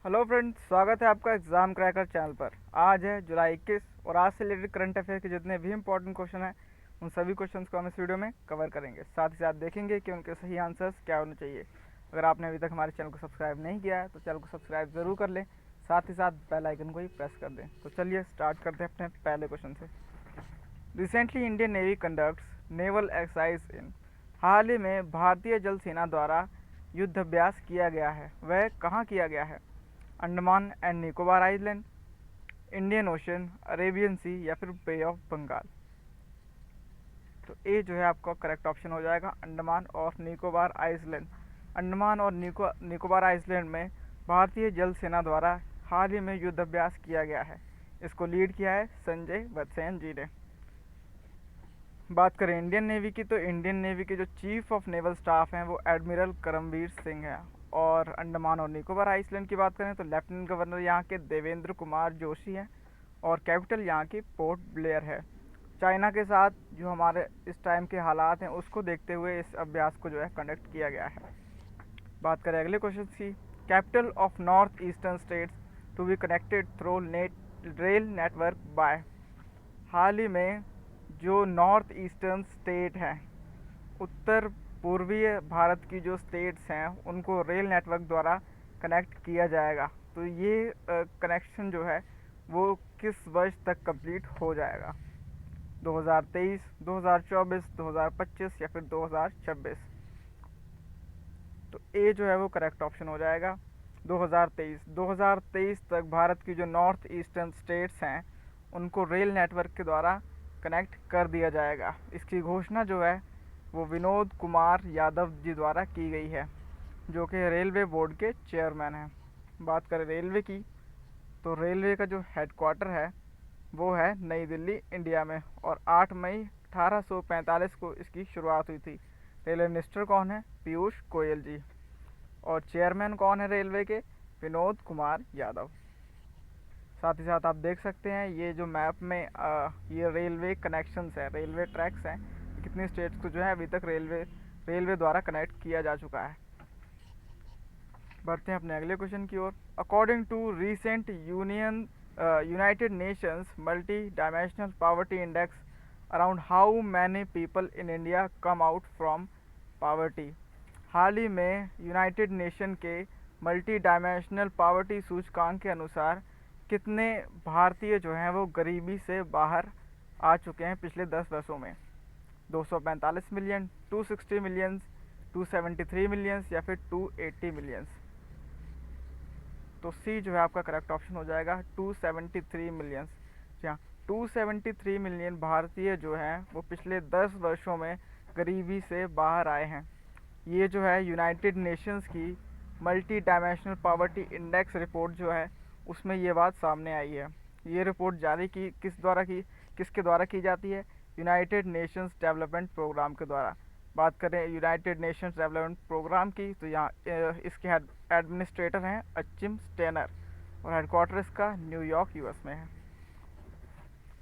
Hello friends, स्वागत है आपका एग्ज़ाम क्रैकर चैनल पर। आज है जुलाई 21 और आज से रिलेटेड करंट अफेयर के जितने भी इंपॉर्टेंट क्वेश्चन हैं उन सभी क्वेश्चंस को हम इस वीडियो में कवर करेंगे। साथ ही साथ देखेंगे कि उनके सही आंसर्स क्या होने चाहिए। अगर आपने अभी तक हमारे चैनल को सब्सक्राइब नहीं किया है तो चैनल को सब्सक्राइब ज़रूर कर लें, साथ ही साथ बेल आइकन को ही प्रेस कर दें। तो चलिए स्टार्ट करते हैं अपने पहले क्वेश्चन से। Recently Indian Navy conducts naval exercise in. हाल ही में भारतीय जल सेना द्वारा युद्धाभ्यास किया गया है, वह कहाँ किया गया है? Andaman and Nicobar Island, Indian Ocean, Arabian Sea या फिर बे ऑफ बंगाल। तो ए जो है आपका करेक्ट ऑप्शन हो जाएगा, अंडमान और निकोबार आइलैंड। अंडमान और निकोबार आइलैंड में भारतीय जल सेना द्वारा हाल ही में युद्धाभ्यास किया गया है। इसको लीड किया है संजय बत्सेन जी ने। बात करें इंडियन नेवी की, तो इंडियन नेवी के जो चीफ ऑफ नेवल स्टाफ हैं वो एडमिरल करमवीर सिंह हैं। और अंडमान और निकोबार आइलैंड की बात करें तो लेफ्टिनेंट गवर्नर यहाँ के देवेंद्र कुमार जोशी हैं और कैपिटल यहाँ की पोर्ट ब्लेयर है। चाइना के साथ जो हमारे इस टाइम के हालात हैं उसको देखते हुए इस अभ्यास को जो है कंडक्ट किया गया है। बात करें अगले क्वेश्चन की, capital of north eastern states to be connected through rail network by. हाल ही में जो नॉर्थ ईस्टर्न स्टेट हैं, उत्तर पूर्वीय भारत की जो स्टेट्स हैं उनको रेल नेटवर्क द्वारा कनेक्ट किया जाएगा। तो ये कनेक्शन जो है वो किस वर्ष तक कंप्लीट हो जाएगा? 2023, 2024, 2025 या फिर 2026? तो ए जो है वो करेक्ट ऑप्शन हो जाएगा 2023। 2023 तक भारत की जो नॉर्थ ईस्टर्न स्टेट्स हैं उनको रेल नेटवर्क के द्वारा कनेक्ट कर दिया जाएगा। इसकी घोषणा जो है वो विनोद कुमार यादव जी द्वारा की गई है, जो कि रेलवे बोर्ड के चेयरमैन हैं। बात करें रेलवे की, तो रेलवे का जो हेडक्वार्टर है वो है नई दिल्ली, इंडिया में, और 8 मई 1845 को इसकी शुरुआत हुई थी। रेलवे मिनिस्टर कौन है? पीयूष गोयल जी। और चेयरमैन कौन है रेलवे के? विनोद कुमार यादव। साथ ही साथ आप देख सकते हैं ये जो मैप में ये रेलवे कनेक्शंस है, रेलवे ट्रैक्स हैं, कितनी स्टेट्स को जो है अभी तक रेलवे द्वारा कनेक्ट किया जा चुका है। बढ़ते हैं अपने अगले क्वेश्चन की ओर। According to recent United Nations multi dimensional poverty index, around how many people in India come out from poverty. हाल ही में यूनाइटेड नेशन के मल्टी डायमेंशनल पॉवर्टी सूचकांक के अनुसार कितने भारतीय जो हैं वो गरीबी से बाहर आ चुके हैं पिछले 10 वर्षों में? 245 मिलियन, 260 मिलियंस, 273 मिलियंस या फिर 280 मिलियंस? तो सी जो है आपका करेक्ट ऑप्शन हो जाएगा 273 मिलियंस। जी हाँ, 273 मिलियन भारतीय जो हैं वो पिछले 10 वर्षों में गरीबी से बाहर आए हैं। ये जो है यूनाइटेड नेशंस की multi dimensional poverty index report जो है उसमें ये बात सामने आई है। ये रिपोर्ट जारी की किसके द्वारा की जाती है? यूनाइटेड नेशंस डेवलपमेंट प्रोग्राम के द्वारा। बात करें यूनाइटेड नेशंस डेवलपमेंट प्रोग्राम की, तो यहाँ इसके एडमिनिस्ट्रेटर हैं अचिम स्टेनर और हेडक्वार्टर इसका न्यूयॉर्क यूएस में है।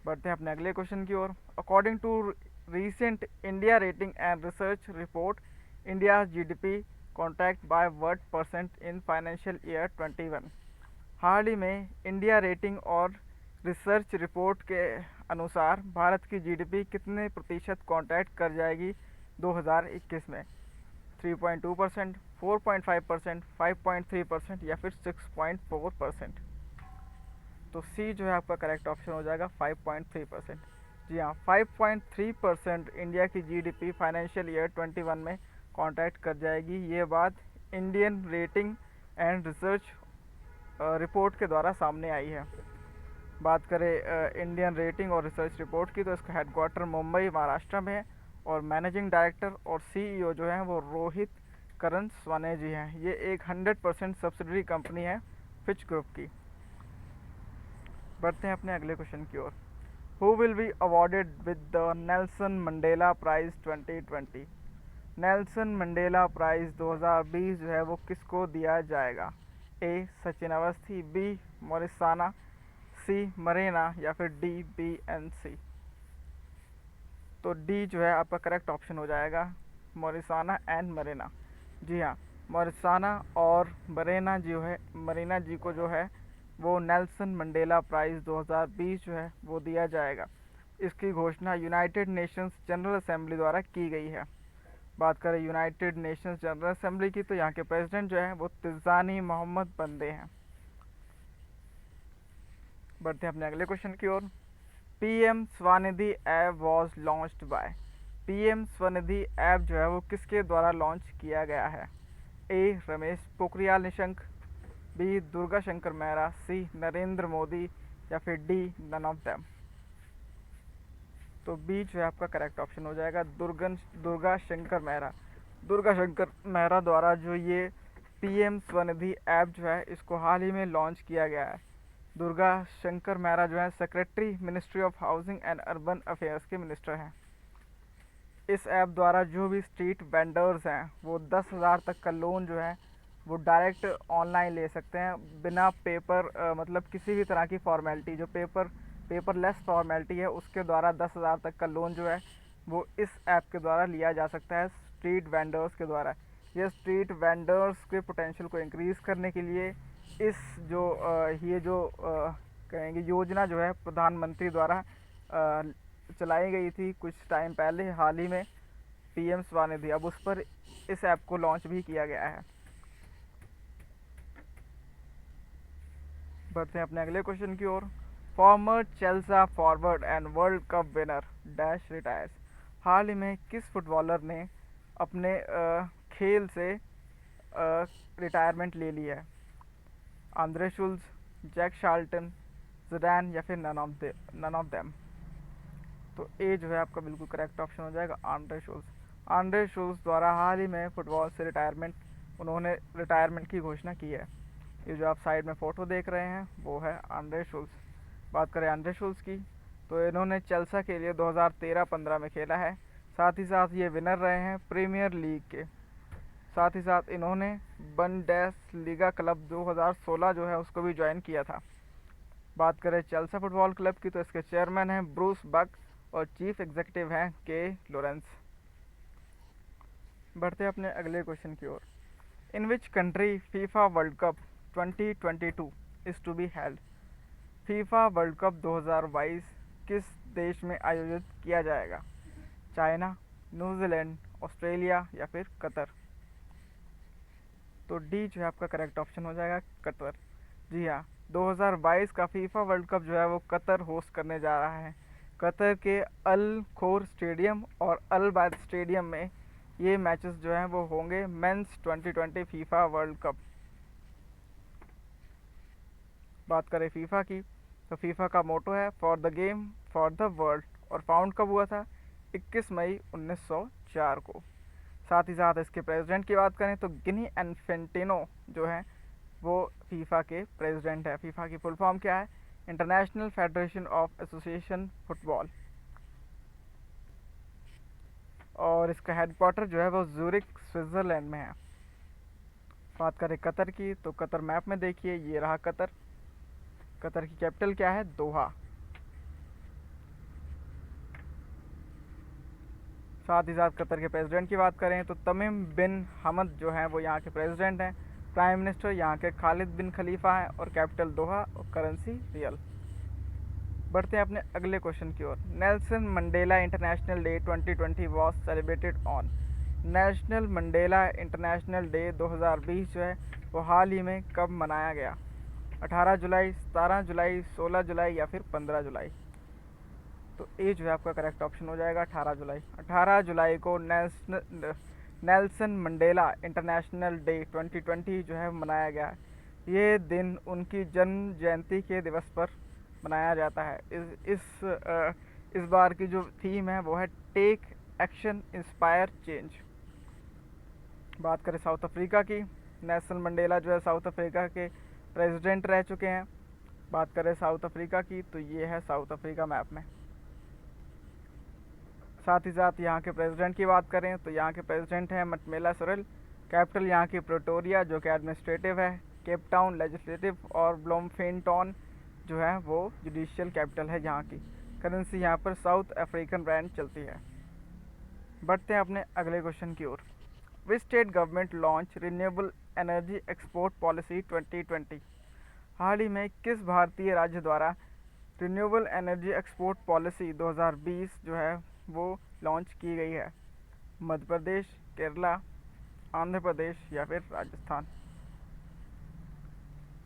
बढ़ते हैं अपने अगले क्वेश्चन की ओर। According to recent India rating and research report, India GDP contract by what percent in financial year 21। हाल ही में इंडिया रेटिंग और रिसर्च रिपोर्ट के अनुसार भारत की जीडीपी कितने प्रतिशत कॉन्ट्रैक्ट कर जाएगी 2021 में? 3.2%, 4.5%, 5.3% या फिर 6.4%? तो सी जो है आपका करेक्ट ऑप्शन हो जाएगा 5.3%। जी हाँ, 5.3% इंडिया की जीडीपी फाइनेंशियल ईयर 21 में कॉन्ट्रैक्ट कर जाएगी। ये बात Indian rating and research report के द्वारा सामने आई है। बात करें इंडियन रेटिंग और रिसर्च रिपोर्ट की, तो इसका हेडक्वार्टर मुंबई महाराष्ट्र में है और मैनेजिंग डायरेक्टर और सीईओ जो हैं वो रोहित करण स्वाने जी हैं। ये एक 100% सब्सिडरी कंपनी है फिच ग्रुप की। बढ़ते हैं अपने अगले क्वेश्चन की ओर। Who will be awarded with the Nelson Mandela prize 2020? Nelson Mandela prize 2020 जो है वो किसको दिया जाएगा? ए सचिन अवस्थी, बी मोरिसाना, सी मरेना या फिर डी BNC? तो डी जो है आपका करेक्ट ऑप्शन हो जाएगा, मोरिसाना एंड मरेना। जी हाँ, मौरिसाना और मरीना जी को जो है वो नेल्सन मंडेला प्राइज़ 2020 जो है वो दिया जाएगा। इसकी घोषणा यूनाइटेड नेशंस जनरल असेंबली द्वारा की गई है। बात करें यूनाइटेड नेशंस जनरल असेंबली की, तो यहाँ के प्रेसिडेंट जो हैं वो तिजानी मोहम्मद बंदे हैं। बढ़ते हैं अपने अगले क्वेश्चन की ओर। PM Svanidhi app was launched by. PM Svanidhi app जो है वो किसके द्वारा लॉन्च किया गया है? A Ramesh Pokhriyal Nishank, B Durga Shankar Mehra, C Narendra Modi या फिर डी नन ऑफ देम। तो बी जो है आपका करेक्ट ऑप्शन हो जाएगा, दुर्गा शंकर मेहरा। दुर्गा शंकर मेहरा द्वारा जो ये पीएम स्वनिधि ऐप जो है इसको हाल ही में लॉन्च किया गया है। दुर्गा शंकर मेहरा जो है secretary ministry of housing and urban affairs के मिनिस्टर हैं। इस ऐप द्वारा जो भी स्ट्रीट वेंडर्स हैं वो 10,000 तक का लोन जो है वो डायरेक्ट ऑनलाइन ले सकते हैं, बिना मतलब किसी भी तरह की फॉर्मेलिटी, जो पेपरलेस फॉर्मेलिटी है उसके द्वारा 10,000 तक का लोन जो है वो इस ऐप के द्वारा लिया जा सकता है स्ट्रीट वेंडर्स के द्वारा। ये स्ट्रीट वेंडर्स के पोटेंशियल को इंक्रीज़ करने के लिए ये जो कहेंगे योजना जो है प्रधानमंत्री द्वारा चलाई गई थी कुछ टाइम पहले, हाल ही में पीएम स्वनिधि, अब उस पर इस ऐप को लॉन्च भी किया गया है। बढ़ते हैं अपने अगले क्वेश्चन की ओर। Former Chelsea forward and world cup winner dash retires. हाल ही में किस फुटबॉलर ने अपने खेल से रिटायरमेंट ले ली है? आंद्रे शुल्ज, जैक शार्ल्टन, ज़िडान या फिर नन ऑफ देम। तो ए जो है आपका बिल्कुल करेक्ट ऑप्शन हो जाएगा, आंद्रे शुल्ज। आंद्रे शुल्ज द्वारा हाल ही में फुटबॉल से उन्होंने रिटायरमेंट की घोषणा की है। ये जो आप साइड में फ़ोटो देख रहे हैं वो है आंद्रे शुल्ज। बात करें आंद्रे शुल्ज की, तो इन्होंने चेल्सा के लिए 2013-15 में खेला है। साथ ही साथ ये विनर रहे हैं प्रीमियर लीग के। साथ ही साथ इन्होंने बंडेसलीगा क्लब 2016 जो है उसको भी ज्वाइन किया था। बात करें चेल्सा फुटबॉल क्लब की, तो इसके चेयरमैन हैं ब्रूस बक और चीफ एग्जीक्यूटिव हैं के लॉरेंस। बढ़ते हैं अपने अगले क्वेश्चन की ओर। In which country FIFA world cup 2022 is to be held. FIFA world cup 2022 किस देश में आयोजित किया जाएगा? चाइना, न्यूजीलैंड, ऑस्ट्रेलिया या फिर कतर। तो डी जो है आपका करेक्ट ऑप्शन हो जाएगा, कतर। जी हाँ, 2022 का फीफा वर्ल्ड कप जो है वो कतर होस्ट करने जा रहा है। कतर के अल खोर स्टेडियम और अल बैद स्टेडियम में ये मैचेस जो हैं वो होंगे मेंस 2020 फीफा वर्ल्ड कप। बात करें फीफा की, तो फीफा का मोटो है for the game for the world, और फाउंड कब हुआ था? 21 मई 1904 को। साथ ही साथ इसके प्रेसिडेंट की बात करें तो गिनी इन्फेंटिनो जो है वो फीफा के प्रेसिडेंट है। फीफा की फुल फॉर्म क्या है? International federation of association football. और इसका हेडक्वार्टर जो है वो ज़ूरिक स्विट्ज़रलैंड में है। बात करें कतर की, तो कतर मैप में देखिए, ये रहा कतर। कतर की कैपिटल क्या है? दोहा। साथ ही साथ कतर के प्रेसिडेंट की बात करें तो तमीम बिन हमद जो हैं वो यहाँ के प्रेसिडेंट हैं। प्राइम मिनिस्टर यहाँ के खालिद बिन खलीफा हैं और कैपिटल दोहा और करेंसी रियल। बढ़ते हैं अपने अगले क्वेश्चन की ओर। Nelson Mandela international day 2020 was celebrated on. National Mandela international day 2020 जो है वो हाल ही में कब मनाया गया? 18 जुलाई, 17 जुलाई, 16 जुलाई या फिर 15 जुलाई। तो ए जो है आपका करेक्ट ऑप्शन हो जाएगा, 18 जुलाई। 18 जुलाई को नेल्सन मंडेला इंटरनेशनल डे 2020 जो है मनाया गया है। ये दिन उनकी जन्म जयंती के दिवस पर मनाया जाता है। इस बार की जो थीम है वो है टेक एक्शन इंस्पायर चेंज। बात करें साउथ अफ्रीका की, नेल्सन मंडेला जो है साउथ अफ्रीका के प्रेसिडेंट रह चुके हैं। बात करें साउथ अफ्रीका की, तो ये है साउथ अफ्रीका मैप में। साथ ही साथ यहाँ के प्रेसिडेंट की बात करें तो यहाँ के प्रेसिडेंट हैं मटमेला सुरिल। कैपिटल यहाँ की प्रिटोरिया जो कि एडमिनिस्ट्रेटिव है। केप टाउन लेजिस्लेटिव और ब्लोमफेनटॉन जो है वो जुडिशियल कैपिटल है यहाँ की। करेंसी यहाँ पर साउथ अफ्रीकन रैंड चलती है। बढ़ते हैं अपने अगले क्वेश्चन की ओर। Which state government launch renewable energy export policy 2020? हाल ही में किस भारतीय राज्य द्वारा रिन्यूएबल एनर्जी एक्सपोर्ट पॉलिसी 2020 जो है वो लॉन्च की गई है? मध्य प्रदेश, केरला, आंध्र प्रदेश या फिर राजस्थान?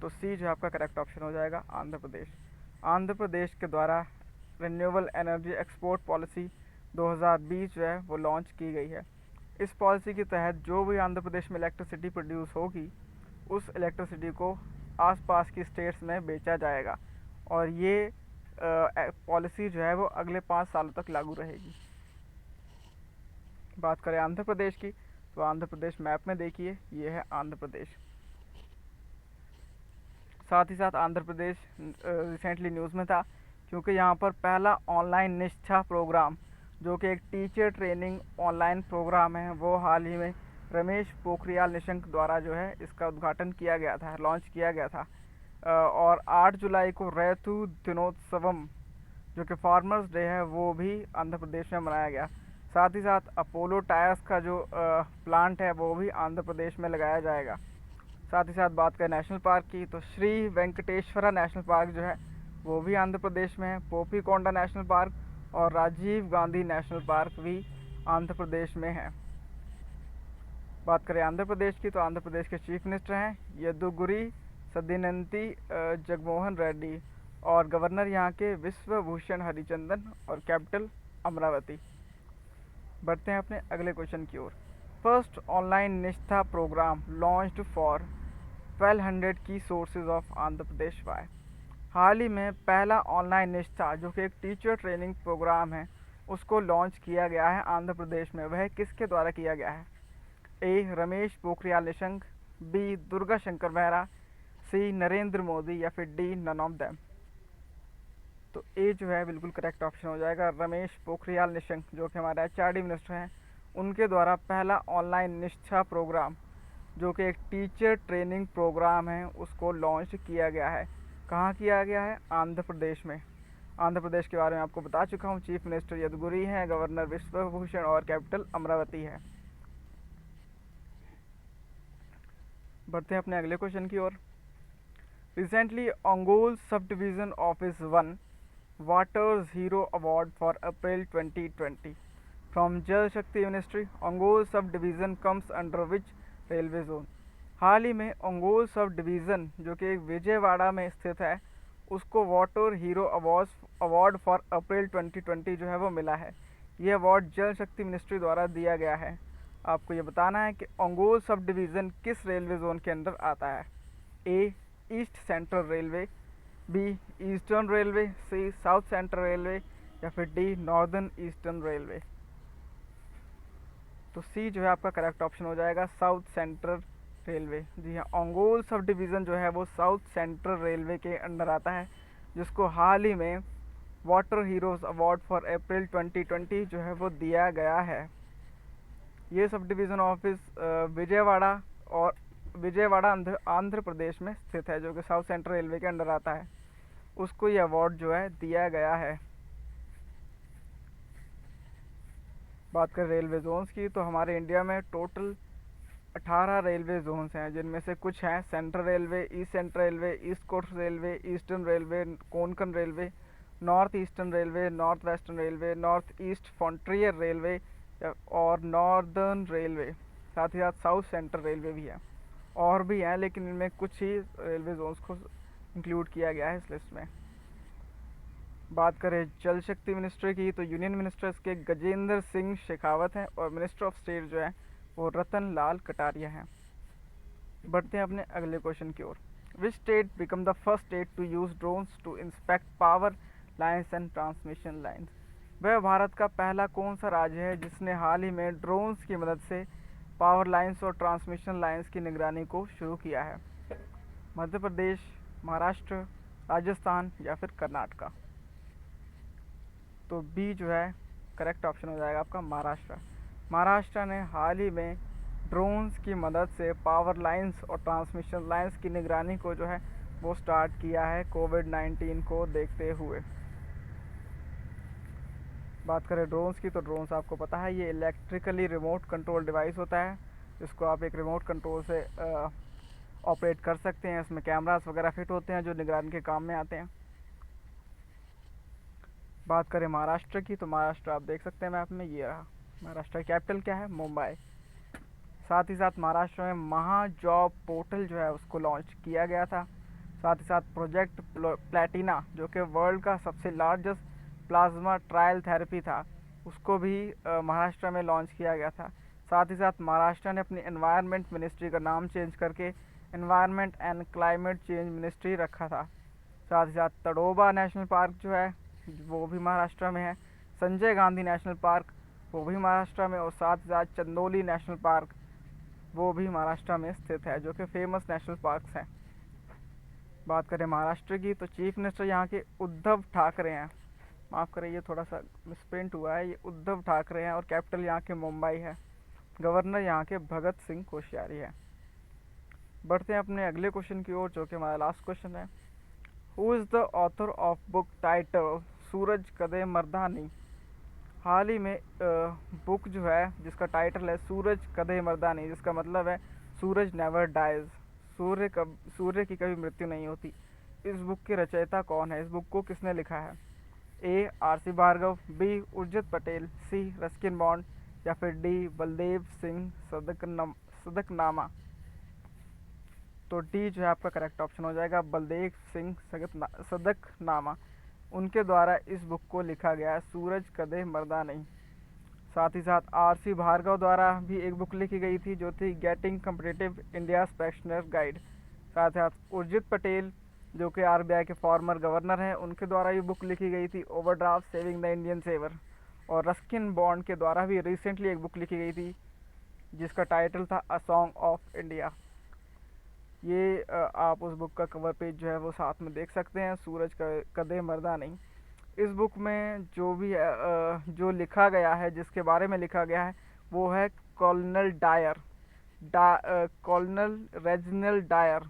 तो सी जो है आपका करेक्ट ऑप्शन हो जाएगा, आंध्र प्रदेश। आंध्र प्रदेश के द्वारा रिन्यूएबल एनर्जी एक्सपोर्ट पॉलिसी 2020 जो है वो लॉन्च की गई है। इस पॉलिसी के तहत जो भी आंध्र प्रदेश में इलेक्ट्रिसिटी प्रोड्यूस होगी उस इलेक्ट्रिसिटी को आसपास की स्टेट्स में बेचा जाएगा और ये पॉलिसी जो है वो अगले 5 सालों तक लागू रहेगी। बात करें आंध्र प्रदेश की तो आंध्र प्रदेश मैप में देखिए, ये है आंध्र प्रदेश। साथ ही साथ आंध्र प्रदेश रिसेंटली न्यूज़ में था क्योंकि यहाँ पर पहला ऑनलाइन निष्ठा प्रोग्राम जो कि एक टीचर ट्रेनिंग ऑनलाइन प्रोग्राम है वो हाल ही में रमेश पोखरियाल निशंक द्वारा जो है इसका उद्घाटन किया गया था, लॉन्च किया गया था। और 8 जुलाई को रैतु दिनोत्सवम जो कि फार्मर्स डे है वो भी आंध्र प्रदेश में मनाया गया। साथ ही साथ अपोलो टायर्स का जो प्लांट है वो भी आंध्र प्रदेश में लगाया जाएगा। साथ ही साथ बात करें नेशनल पार्क की तो श्री वेंकटेश्वरा नेशनल पार्क जो है वो भी आंध्र प्रदेश में है। पोपीकोंडा नेशनल पार्क और राजीव गांधी नेशनल पार्क भी आंध्र प्रदेश में है। बात करें आंध्र प्रदेश की तो आंध्र प्रदेश के चीफ मिनिस्टर हैं यदुगुरी सदिनंती जगमोहन रेड्डी और गवर्नर यहाँ के विश्वभूषण हरिचंदन और कैपिटल अमरावती। बढ़ते हैं अपने अगले क्वेश्चन की ओर। First online Nishtha programme launched for 1200 key sources of Andhra Pradesh वाई। हाल ही में पहला ऑनलाइन निष्ठा जो कि एक टीचर ट्रेनिंग प्रोग्राम है उसको लॉन्च किया गया है आंध्र प्रदेश में, वह किसके द्वारा किया गया है? A Ramesh Pokhriyal Nishank, B Durga Shankar Mehra, C Narendra Modi या फिर डी नन ऑफ देम? तो ए जो है बिल्कुल करेक्ट ऑप्शन हो जाएगा, रमेश पोखरियाल निशंक जो कि हमारे एचआरडी मिनिस्टर हैं उनके द्वारा पहला ऑनलाइन निष्ठा प्रोग्राम जो कि एक टीचर ट्रेनिंग प्रोग्राम है उसको लॉन्च किया गया है। कहाँ किया गया है? आंध्र प्रदेश में। आंध्र प्रदेश के बारे में आपको बता चुका हूँ, चीफ मिनिस्टर यदुगुरी हैं, गवर्नर विश्वभूषण और कैपिटल अमरावती है। बढ़ते हैं अपने अगले क्वेश्चन की ओर। Recently Ongole sub division office won waters hero award for April 2020 from Jal Shakti ministry. Ongole sub division comes under which railway zone? हाल ही में ओंगोल सब डिवीज़न जो कि विजयवाड़ा में स्थित है उसको water hero award for April 2020 जो है वो मिला है। ये अवार्ड जल शक्ति मिनिस्ट्री द्वारा दिया गया है। आपको ये बताना है कि ओंगोल सब डिवीज़न किस रेलवे जोन के अंदर आता है? A east central railway, B eastern railway, C south central railway या फिर डी नॉर्दर्न ईस्टर्न रेलवे? तो सी जो है आपका करेक्ट ऑप्शन हो जाएगा, साउथ सेंट्रल रेलवे। जी हाँ, ओंगोल सब डिवीज़न जो है वो साउथ सेंट्रल रेलवे के अंडर आता है जिसको हाल ही में water heroes award for April 2020 जो है वो दिया गया है। ये sub division office Vijayawada Andhra Pradesh में स्थित है जो कि साउथ सेंट्रल रेलवे के अंडर आता है, उसको ये अवार्ड जो है दिया गया है। बात करें रेलवे जोन्स की तो हमारे इंडिया में टोटल 18 रेलवे जोन्स हैं जिनमें से कुछ हैं Central Railway, East central Railway, East Coast Railway, Eastern Railway, Konkan Railway, North Eastern Railway, North Western Railway, North East Frontier Railway और नॉर्दर्न रेलवे। साथ ही साथ साउथ सेंट्रल रेलवे भी है, और भी हैं लेकिन इनमें कुछ ही रेलवे जोन्स को इंक्लूड किया गया है इस लिस्ट में। बात करें जल शक्ति मिनिस्ट्री की तो यूनियन मिनिस्टर्स के गजेंद्र सिंह शेखावत हैं और मिनिस्टर ऑफ स्टेट जो है वो रतन लाल कटारिया हैं। बढ़ते हैं अपने अगले क्वेश्चन की ओर। Which state become the first state to use drones to inspect power lines and transmission lines? वह भारत का पहला कौन सा राज्य है जिसने हाल ही में ड्रोन्स की मदद से पावर लाइन्स और ट्रांसमिशन लाइन्स की निगरानी को शुरू किया है? मध्य प्रदेश, महाराष्ट्र, राजस्थान या फिर कर्नाटका? तो बी जो है करेक्ट ऑप्शन हो जाएगा आपका, महाराष्ट्र। महाराष्ट्र ने हाल ही में ड्रोन्स की मदद से पावर लाइंस और ट्रांसमिशन लाइंस की निगरानी को जो है वो स्टार्ट किया है कोविड-19 को देखते हुए। बात करें ड्रोन्स की तो ड्रोन्स आपको पता है ये इलेक्ट्रिकली रिमोट कंट्रोल डिवाइस होता है जिसको आप एक रिमोट कंट्रोल से ऑपरेट कर सकते हैं। इसमें कैमरास वगैरह फिट होते हैं जो निगरानी के काम में आते हैं। बात करें महाराष्ट्र की, तो महाराष्ट्र आप देख सकते हैं मैप में, ये रहा। महाराष्ट्र की कैपिटल क्या है? मुंबई। साथ ही साथ महाराष्ट्र में महा जॉब पोर्टल जो है उसको लॉन्च किया गया था। साथ ही साथ प्रोजेक्ट प्लेटिना जो कि वर्ल्ड का सबसे लार्जेस्ट प्लाज्मा ट्रायल थेरेपी था, उसको भी महाराष्ट्र में लॉन्च किया गया था। साथ ही साथ महाराष्ट्र ने अपनी एनवायरनमेंट मिनिस्ट्री का नाम चेंज करके environment and climate change ministry रखा था। साथ ही साथ तड़ोबा नेशनल पार्क जो है वो भी महाराष्ट्र में है। संजय गांधी नेशनल पार्क वो भी महाराष्ट्र में, और साथ ही साथ चंदोली नेशनल पार्क वो भी महाराष्ट्र में स्थित है, जो कि फेमस नेशनल पार्क्स हैं। बात करें महाराष्ट्र की, तो चीफ मिनिस्टर यहाँ के उद्धव ठाकरे हैं। माफ़ करें, ये थोड़ा सा मिसप्रिंट हुआ है, ये उद्धव ठाकरे हैं, और कैपिटल यहाँ के मुंबई है। गवर्नर यहाँ के भगत सिंह कोश्यारी है। बढ़ते हैं अपने अगले क्वेश्चन की ओर, जो कि हमारा लास्ट क्वेश्चन है। Who is the author of book title Suraj Kade Mardani? हाल ही में बुक जो है जिसका टाइटल है सूरज कदे मर्दानी, जिसका मतलब है सूरज नेवर डाइज, सूर्य की कभी मृत्यु नहीं होती। इस बुक के रचयिता कौन है? इस बुक को किसने लिखा है? ए आर.सी. भार्गव, बी उर्जित पटेल, सी रस्किन बॉन्ड, या फिर डी बलदेव सिंह सदकनामा। तो डी जो है आपका करेक्ट ऑप्शन हो जाएगा, बलदेव सिंह सदकनामा। उनके द्वारा इस बुक को लिखा गया है, सूरज कदे मर्दा नहीं। साथ ही साथ आर.सी. भार्गव द्वारा भी एक बुक लिखी गई थी जो थी getting competitive India pensioner guide. साथ ही साथ उर्जित पटेल जो कि आर.बी.आई के फॉर्मर गवर्नर हैं, उनके द्वारा ये बुक लिखी गई थी overdraft saving the Indian saver. और रस्किन बॉन्ड के द्वारा भी रिसेंटली एक बुक लिखी गई थी जिसका टाइटल था अ सॉन्ग ऑफ इंडिया। ये आप उस बुक का कवर पेज जो है वो साथ में देख सकते हैं, सूरज कदे मर्दा नहीं। इस बुक में जो भी जो लिखा गया है, जिसके बारे में लिखा गया है, वो है कॉलोनल कॉलोनल रेजिनल डायर,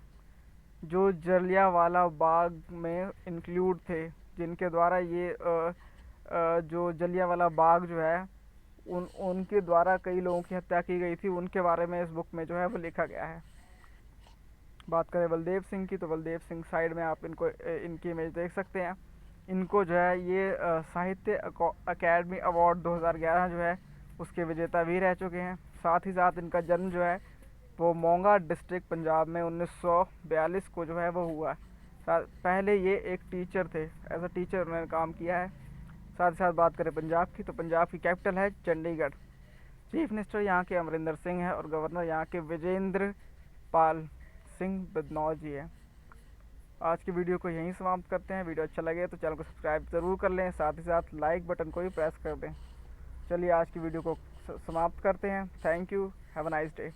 जो जलियांवाला बाग में इंक्लूड थे, जिनके द्वारा ये जो जलियांवाला बाग जो है उनके द्वारा कई लोगों की हत्या की गई थी, उनके बारे में इस बुक में जो है वो लिखा गया है। बात करें बलदेव सिंह की, तो बलदेव सिंह साइड में आप इनको इनकी इमेज देख सकते हैं। इनको जो है ये साहित्य अकेडमी अवार्ड 2011 जो है उसके विजेता भी रह चुके हैं। साथ ही साथ इनका जन्म जो है वो मोंगा डिस्ट्रिक्ट पंजाब में 1942 को जो है वो हुआ। पहले ये एक टीचर थे, एज अ टीचर उन्होंने काम किया है। साथ ही साथ बात करें पंजाब की, तो पंजाब की कैपिटल है चंडीगढ़। चीफ मिनिस्टर यहाँ के अमरिंदर सिंह है, और गवर्नर यहाँ के विजेंद्र पाल सिंह बदनौर जी है। आज की वीडियो को यहीं समाप्त करते हैं। वीडियो अच्छा लगे तो चैनल को सब्सक्राइब ज़रूर कर लें, साथ ही साथ लाइक बटन को भी प्रेस कर दें। चलिए आज की वीडियो को समाप्त करते हैं। Thank you, have a nice day.